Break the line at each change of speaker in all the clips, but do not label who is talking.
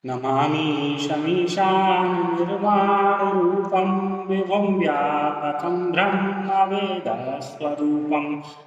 नमामि शमीशान निर्वाणरूपं विभुं व्यापकं ब्रह्मवेदस्वरूपं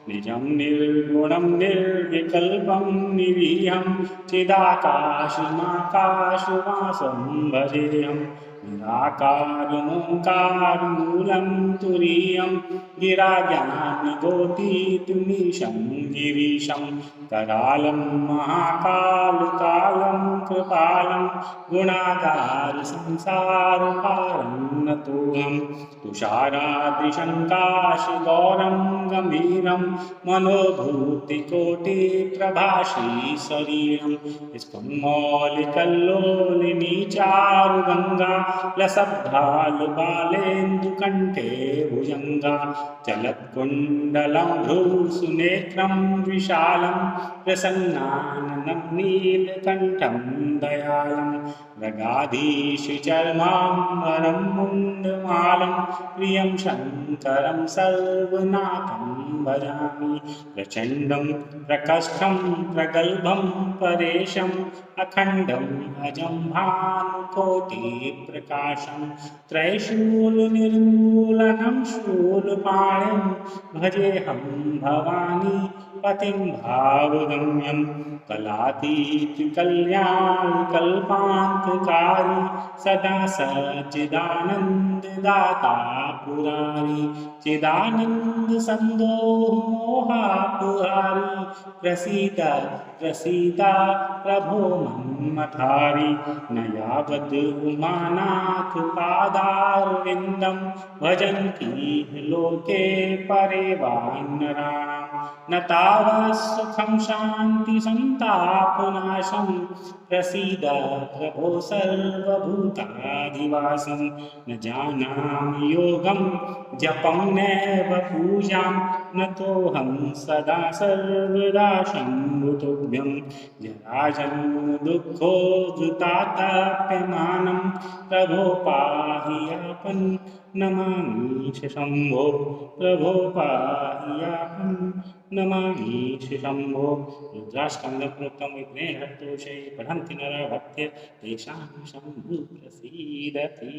निजं निर्गुणं निर्विकल्पं निरीहं चिदाकाशमाकाशवासं भजेऽहं निराकारमोङ्कारमूलं तुरीयं गिराज्ञानगोतीतुमीशं गिरीशं करालं महाकालकालं कृपालं गुणागार संसारपारं नतोऽहं तुषाराद्रिशङ्काशगौरं गम्भीरं मनोभूतिकोटिप्रभाषी शरीरं स्फुन्मौलिकल्लोलिनी चारुगङ्गा लसद्भालुबालेन्दुकण्ठे भुजङ्गा चलत्कुण्डलं भ्रूसुनेत्रं विशालं प्रसन्नाननं नीलकण्ठं दयालं मृगाधीशचर्माम्बरं मुण्डमालं प्रियं शङ्करं सर्वनाथं भजामि प्रचण्डं प्रकष्ठं प्रगल्भं परेशम् अखण्डम् अजं भानुकोटिप्रकाशं त्रैशूलनिर्मूलनं शूलपाणिं भजेऽहं भवानी पतिं भावगम्यं कलातीतकल्याणकल्पान्तकारी सदा सच्चिदानन्ददाता पुरारी चिदानन्दसन्दोहमोहापुहारी प्रसीद प्रसीद प्रभो मन्मथारी न यावद् उमानाथ पादारविन्दं भजन्ति लोके परे वा नराणां न तावत् सुखं शान्ति सन्तापनाशं प्रसीद प्रभो सर्वभूताधिवासं न जानामि योगं जपं नैव पूजां नतोऽहं सदा सर्वदा शम्भुतुभ्यं जराजन्मदुःखोद्धृताताप्यमानं प्रभो पाहि यापन् नमामि शम्भो प्रभो पाहि यापन् नमामि शम्भो रुद्राष्टाङ्गप्रोक्तं विघ्नेहर्तुषे पठन्ति नरः भक्त्या तेषां शम्भुः प्रसीदति।